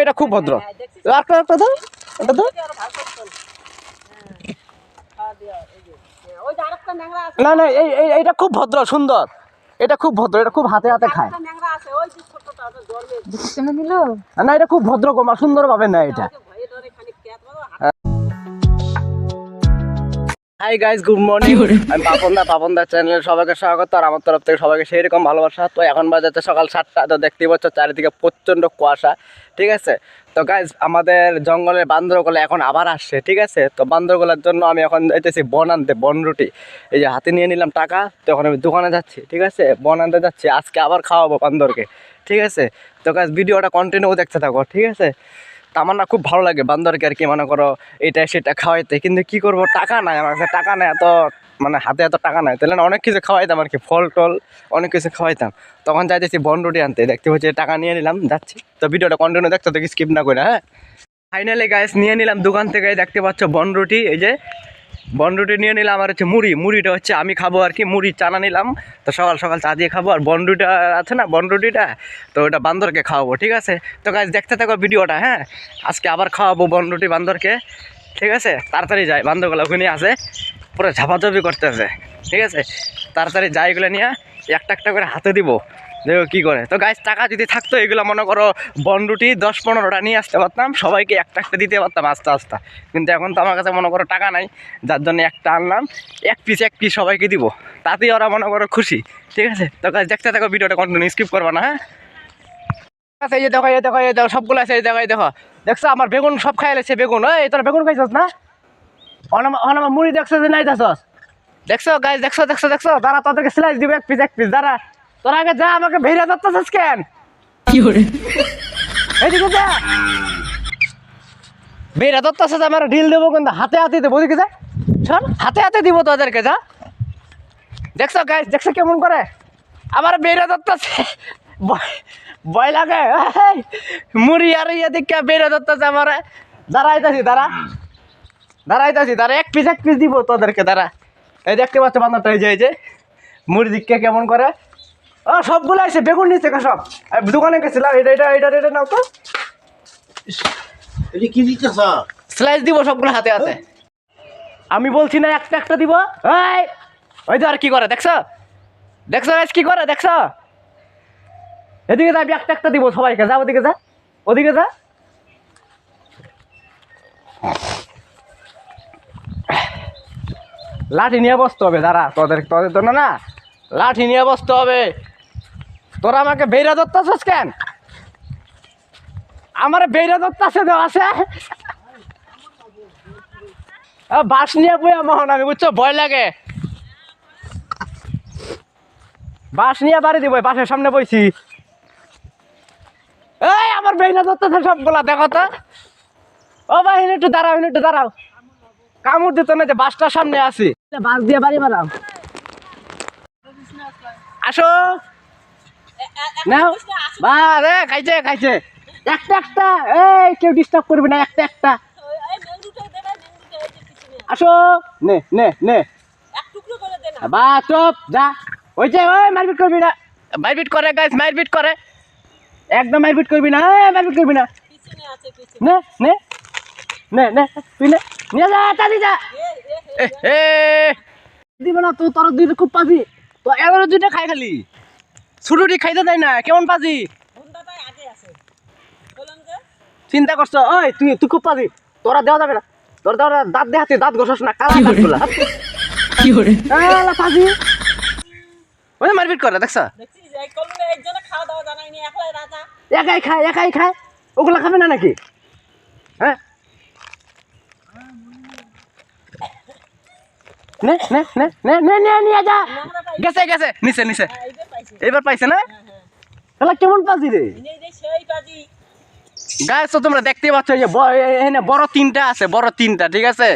এটা খুব ভদ্র। একটা একটা দাও, এটা দাও। না না, এইটা খুব ভদ্র, সুন্দর। এটা খুব ভদ্র, এটা খুব হাতে হাতে খায়। না, এটা খুব ভদ্র গোমা, সুন্দর ভাবে না এটা। Hi guys, good morning. আমি পাপনদা চ্যানেলে সবাইকে স্বাগত। আর আমার তরফ থেকে সবাইকে সেই রকম ভালোবাসা। তো এখন বাজাচ্ছে সকাল 7টা। তো দেখতেই পাচ্ছ চারিদিকে প্রচণ্ড কুয়াশা, ঠিক আছে। তো গাইস, আমাদের জঙ্গলের বান্দরগুলো এখন আবার আসছে, ঠিক আছে। তো বান্দরগুলোর জন্য আমি এখন যাইতেছি বন আনতে, বনরুটি। এই যে হাতে নিয়ে নিলাম টাকা, তো এখন আমি দোকানে যাচ্ছি, ঠিক আছে, বন আনতে যাচ্ছি। আজকে আবার খাওয়াবো বান্দরকে, ঠিক আছে। তো গাইস, ভিডিওটা কন্টিনিউ দেখতে থাকো, ঠিক আছে। তা আমার না খুব ভালো লাগে বান্দরকে আর কি, মনে করো এটা সেটা খাওয়াইতে। কিন্তু কি করব, টাকা নাই আমার কাছে, টাকা নাই এত, মানে হাতে এত টাকা নাই। তাহলে না অনেক কিছু খাওয়াইতাম আর কি, ফল টল অনেক কিছু খাওয়াইতাম। তখন যাইতেছি বনরুটি আনতে, দেখতে হচ্ছে টাকা নিয়ে নিলাম, যাচ্ছি। তো ভিডিওটা কন্টিনিউ দেখতে তো স্কিপ না করে, হ্যাঁ। ফাইনালি গাইস, নিয়ে নিলাম দোকান থেকে, দেখতে পাচ্ছ বনরুটি। এই যে বনরুটি নিয়ে নিলাম, আর হচ্ছে মুড়িটা হচ্ছে আমি খাবো আর কি, মুড়ি চানা নিলাম। তো সকাল সকাল চা দিয়ে খাবো। আর বনরুটিটা আছে না, বনরুটিটা, তো ওটা বান্দরকে খাওয়াবো, ঠিক আছে। তো গাইস, দেখতে থাকো ভিডিওটা, হ্যাঁ। আজকে আবার খাওয়াবো বনরুটি বান্দরকে, ঠিক আছে। তাড়াতাড়ি যায়, বান্দরগুলো ওখানে আছে, পুরো ঝাপাঝাপি করতেছে, ঠিক আছে। তাড়াতাড়ি যায়, এগুলো নিয়ে একটা একটা করে হাতে দিব, দেখো কী করে। তো গাইস, টাকা যদি থাকতো এগুলো মনে করো বনরুটি 10-15টা নিয়ে আসতে পারতাম, সবাইকে একটা একটা দিতে পারতাম আস্তে আস্তে। কিন্তু এখন তো আমার কাছে মনে করো টাকা নাই, যার জন্য একটা আনলাম, এক পিস সবাইকে দিব, তাতেই ওরা মনে করো খুশি, ঠিক আছে। তো গাইস, দেখতে থাকো ভিডিওটা, কন্টিনিউ স্কিপ করবা না, হ্যাঁ। আচ্ছা, এই যে দেখো, এই দেখো, এই দেখো, সবগুলো আছে, এই দেখো, এই দেখো, দেখছো আমার বেগুন সব খাই লেছে, বেগুন। এই তোরা বেগুন খাইছস না? আমার মুড়ি দেখছো যে নাই দেখছস? দেখছো গাইস, দেখছো দেখছো দেখছো, দাঁড়া, তোদেরকে স্লাইস দিব এক পিস, দাঁড়া। তোরা আগে যা, আমাকে ভেড়া ধরতেছিস কেন? কি করে এইদিকে যা, ভেড়া ধরতেছিস, আমার ঢিল দেবো কিন্তু, হাতে হাতে দেবো, ওদিকে যা, শোন, হাতে হাতে দিব তোদেরকে, যা। দেখছো গাইস, দেখছো কেমন করে আমার ভেড়া ধরতেছে, ভয় লাগে। মুড়ি আর ইয়ে দিকে ভেড়া ধরতেছে আমার। দাঁড়াইতাছি, দাঁড়া, এক পিস দিব তোদেরকে, দাঁড়া। এই দেখতে পাচ্ছ বান্দরটা, এই যে মুড়ি দিকে কেমন করে। ও, সবগুলো আছে, বেগুন নিচ্ছে সব। দোকানে গেছিলাম, এটা নাও তো, কি দিতেছ? স্লাইস দিব সবগুলো হাতে হাতে। আমি বলছি না একটা একটা দিব। ওই তো আর কি করে, দেখছো গাইস, কি করে দেখছো? এদিকে যা, আমি একটা একটা দিব সবাইকে, যা ওদিকে যা, ওদিকে যা। লাঠি নিয়ে বসতে হবে, দাঁড়া, তোদের জন্য না লাঠি নিয়ে বসতে হবে। তোরা আমাকে বেড়া ধরতেছিস কেন? আমার বেড়া ধরতেছে, আছে বাস নিয়ে বইয়া মোহন, আমি বুঝছো, ভয় লাগে। বাস নিয়ে বাড়ি দিব, বাসের সামনে বইছি। এই আমার বেড়া ধরতেছে সবগুলা, দেখো তো। ও ভাই, একটু দাঁড়াও, কামড় দিত না, যে বাসটার সামনে আছি, বাস দিয়ে বাড়ি মারাম। আসো নাও, বাস খাইছে একটা, এই কেউ ডিস্টার্ব করবি না, একটা। আসো, নে বা চুপ যা। ওই যে, ওই মারপিট করবি না, মারপিট করে গাইস, মারপিট করে, একদম মারপিট করবি না, মারপিট করবি না। নে তুই নিয়ে যা, তাড়ি যা। দিব না তো, তোর দুইটা খুব পাজি, তো এগারো দুইটা খাই, খালি ছুটুটি খাইতে দেয় না, কেমন পাজি চিন্তা করছো? ওই তুই খুব পাজি, তোরা দেওয়া যাবে না, তোর দেওয়া দাঁত দেখাতে, দাঁত ঘষস না, কালা দাঁতগুলা, কি করে পাজি। ওই মারপিট করে, দেখছো, একাই খায়, ওগুলা খাবে না নাকি? হ্যাঁ, নিয়ে যা। গেছে নিচে, এবার পাইছে না? তাহলে কেমন পাজি রে গাইস? তো তোমরা দেখতে পাচ্ছ যে বড় তিনটা আছে, ঠিক আছে।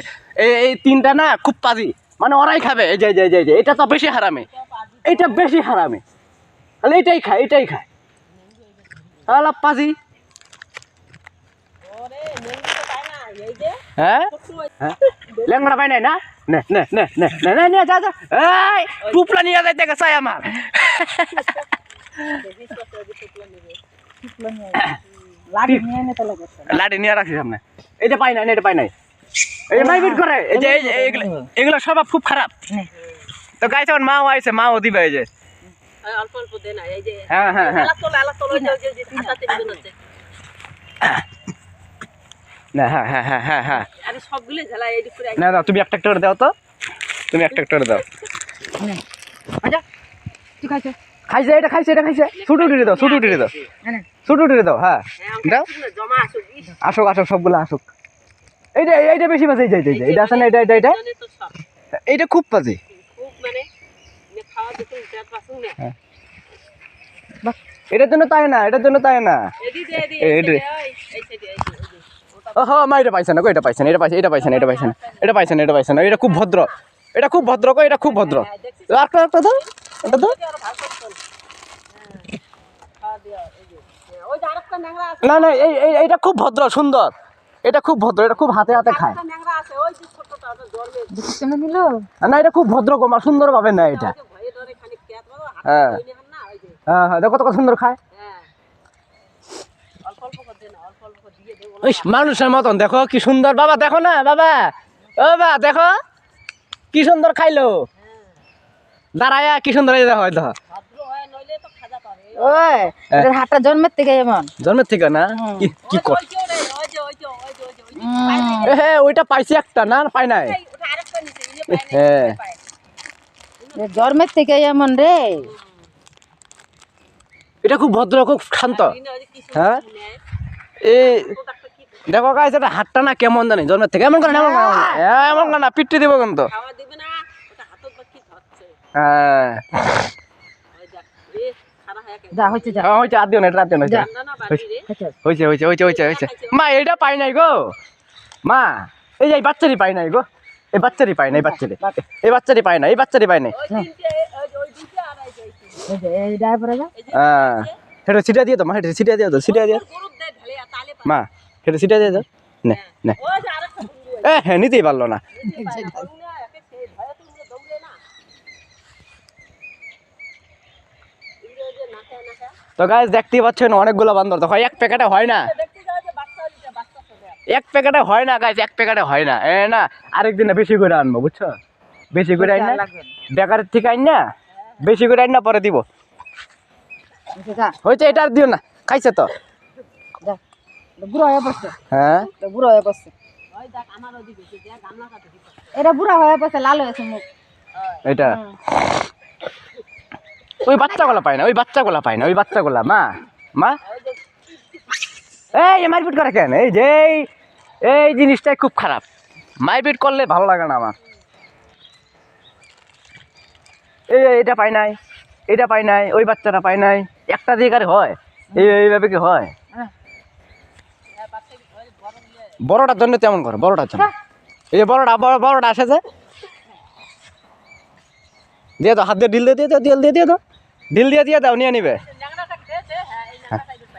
এই তিনটা না খুব পাজি, মানে ওরাই খাবে। এই যে এটা তো বেশি হারামে, এটা বেশি হারামে, তাহলে এটাই খায় তাহলে পাজি। হ্যাঁ, লেঙ্গড়া পাই নাই না? নে যা। এই টুপলা নিয়ে যাইতে গেছে আমার। লাঠি নিয়ে রাখছি সামনে। এটা পাই নাই, এটা পাই নাই। এই যে মারপিট করে, এই যে এগুলো স্বভাব খুব খারাপ। তো গাইছে আমার মাও আইছে, মাও দিবে। এই যে অল্প অল্প দে না, এই যে হ্যাঁ হ্যাঁ হ্যাঁ আলাদা তোলা যে হাতাতে দিবেন হচ্ছে। না হ্যাঁ হ্যাঁ হ্যাঁ হ্যাঁ হ্যাঁ আরে সবগুলো ঝালা এই করে। না না, তুমি একটা করে দাও তো, তুমি একটা করে দাও। আচ্ছা কি খাইছে? খাইছে, এটা খাইছে, এটা খাইছে। ছুটু উঠে দাও, ছুটু উঠে দাও, ছুটু উঠে দাও। হ্যাঁ দাও, জমা আসুক। আসুক আসুক, সবগুলো আসুক। এইটা এইটা বেশি বাজে, এইটা আছে না, এটা এটা এটা তো সব এইটা খুব বাজে। খুব মানে খাওয়া দেখুন পেট পাসুন না। এটার জন্য তাই না, এটার জন্য তাই না। এদি দে এদি এই এই সাইডে ও হ্যাঁ, মা এটা পাইছে না, এটা পাইছে না, এটা পাইছে, এটা পাইছে না, এটা পাইছে না, এটা পাইছে না, এটা পাইছে না। এটা খুব ভদ্র, এটা খুব ভদ্র, এটা খুব ভদ্র। একটা একটা দাও, একটা দাও। ওই যে আরেকটা ন্যাংরা আছে। না না, এইটা খুব ভদ্র, সুন্দর। এটা খুব ভদ্র, এটা খুব হাতে হাতে খায়। আরেকটা ন্যাংরা আছে ওই যে ছোটটা ওটা জন্মে কেন নিল? না, এটা খুব ভদ্র গোমা, সুন্দর ভাবে না এটা। ভয়ে ধরে খালি পেট বড় হাত হ্যাঁ ধরে না ওই যে। হ্যাঁ হ্যাঁ, দেখো কত সুন্দর খায়। হ্যাঁ অল্প অল্প করে দে না, অল্প অল্প করে দিয়ে দে। ওই মানুষের মতন, দেখো কি সুন্দর। বাবা দেখো না, বাবা ও বাবা দেখো কি সুন্দর খাইলো, দাঁড়ায়া কি সুন্দর। এই দেখো, দেখো ভদ্র হয় নইলে তো খাজা পাবে। ওই এটার হাতটা জন্মের থেকে এমন। জন্মের থেকে না, কি কি কর। ওই যে ওই যে ওই যে ওই যে ওই যে ওই যে হ্যাঁ ওইটা পাইছি একটা, না পাই নাই। ওটা আরেকটা নিচে ইয়ে পায় না হ্যাঁ পায়। জন্মের থেকে এমন রে। এটা খুব ভদ্র, খুব শান্ত। ইনো ওই যে কিছু হ্যাঁ নেয় এই ওটা কি দেখো গাইস, এটা হাতটা না কেমন জানি, জন্মের থেকে এমন করে না, এমন করে না, এমন করে না, পিট্টি দিব কিন্তু। খাওয়া দিবে না, ওটা হাতত বাকি ধরছে। হ্যাঁ ওই যা এ খারা হয়ে গেছে। যা হচ্ছে যা। হয়েছে, আর দিও না, এটা আর দিও না, যা। না না বাড়ি রে। হয়েছে হয়েছে হয়েছে হয়েছে হয়েছে। মা এইটা পাই নাই গো, মা এই যে এই বাচ্চারই পাই নাই গো, এই বাচ্চারই পাই নাই, এই বাচ্চারই, এই বাচ্চারই পাই নাই, এই বাচ্চারই পাই নাই। ওই তিনটে ওই দুইটা আর এই যে এই যে এই ড্রাইভারে যা। এই যে হ্যাঁ সেটা সিটা দিয়ে দাও মা, সেটা সিটা দিয়ে দাও, সিটা দিয়ে গ্রুপ দে ঢালে তালে মা, সেটা সিটা দিয়ে দাও। নে নে, ওই যে আরেকটা বন্ধু হ্যাঁ নিতেই পারলো না। তো গাইস দেখতেই পাচ্ছেন অনেকগুলো বান্দর, তো হয় এক প্যাকেটে হয় না, এক প্যাকেটে হয় না গাইস, এক প্যাকেটে হয় না। এ না আরেকদিনে বেশি করে আনবো, বুঝছো, বেশি করে আইন না, বেকারের থেকে আইন না, বেশি করে আইন না, পরে দিব। যা হয়েছে, এটা আর দিও না, খাইছে তো। যা। বুড়া হয়ে পড়ছে। হ্যাঁ বুড়া হয়ে পড়ছে। এটা বুড়া হয়ে পড়ছে, লাল হয়েছে মুখ। এটা ওই বাচ্চাগুলা পায় না, ওই বাচ্চাগুলা পায় না, ওই বাচ্চাগুলা। মা মা এই মারপিট করে কেন? এই যে এই জিনিসটাই খুব খারাপ, মারপিট করলে ভালো লাগে না আমার। এটা পাই নাই, এটা পাই নাই, ওই বাচ্চাটা পাই নাই, একটা দিকে হয় এইভাবে কি হয়? বড়টার জন্য তেমন করে, বড়টার জন্য। এই যে বড়টা বড়টা আসে যে, দিয়ে দাও, হাত দিয়ে ঢিল দিয়ে দাও, ঢিল দিয়ে দাও, ঢিল দিয়ে দাও, নিয়ে নিবে।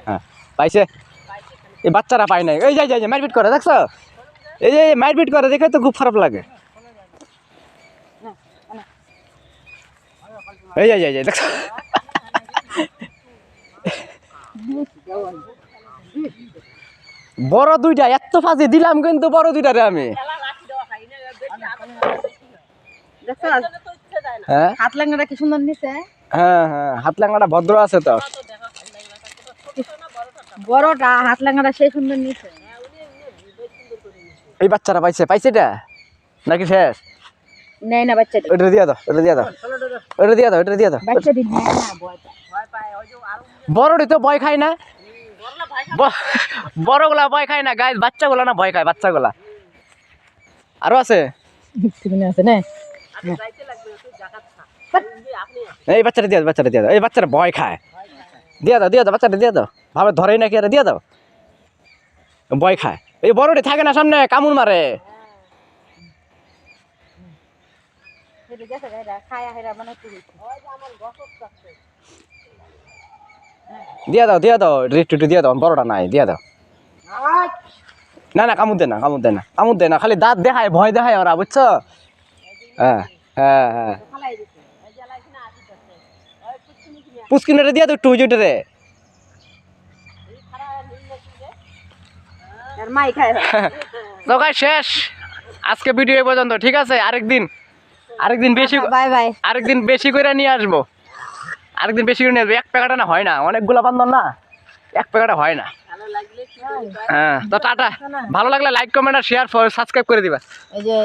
হ্যাঁ পাইছে, এই বাচ্চারা পাই নাই। এই যাই মারপিট করে, দেখছো, এই যে মারপিট করে দেখে তো খুব খারাপ লাগে। এই যাই দেখছো, বড় দুইটা এত ফাঁসি দিলাম কিন্তু, বড় দুইটারে আমি। দেখছো হ্যাঁ হাত লাঙ্গাটা কি সুন্দর নিছে। হ্যাঁ হ্যাঁ, হাত লাঙ্গাটা ভদ্র আছে তো। বড়টা হাত লাঙ্গাটা সেই সুন্দর নিছে। এই বাচ্চারা পাইছে, পাইছে এটা নাকি শেষ? নেই না বাচ্চাটি। ওটা দিয়ে দাও, ওটা দিয়ে দাও, ওটা দিয়ে দাও, ওটা দিয়ে দাও। বাচ্চাটি নেই না, ভয় পায়। বড়টি তো ভয় খায় না, বড়গুলা ভয় খায় না গাইস, বাচ্চাগুলা না ভয় খায়, বাচ্চাগুলা। আরো আছে, আছে না। এই বাচ্চাটা দিয়ে দাও, বাচ্চাটা দিয়ে দাও, এই বাচ্চাটা ভয় খায়, দিয়ে দাও, দিয়ে দাও, বাচ্চাটা দিয়ে দাও, ভাবে ধরেই নাকি, আরে দিয়ে দাও, ভয় খায়। এই বড়টি থাকে না সামনে, কামড় মারে। দিয়ে দাও, দিয়ে দাও, একটু দিয়ে দাও, বড়টা নাই, দিয়ে দাও। না না, কামড় দে না, কামড় দে না, কামড় দে না, খালি দাঁত দেখায়, ভয় দেখায় ওরা, বুঝছো। হ্যাঁ হ্যাঁ হ্যাঁ, পুষ্কিনারে দিয়ে দাও একটু, হুজুরে। আর মাই খায় তো গাইস শেষ আজকে ভিডিও এই পর্যন্ত, ঠিক আছে? আরেকদিন বেশি করে নিয়ে আসবো, আরেকদিন বেশি করে নিয়ে আসবো। এক প্যাকেটে না হয় না, অনেকগুলো বান্ধব না, এক প্যাকেটে হয় না। ভালো লাগলে কি হ্যাঁ, তো টাটা। ভালো লাগলে লাইক কমেন্ট আর শেয়ার সাবস্ক্রাইব করে দিবা। এই যে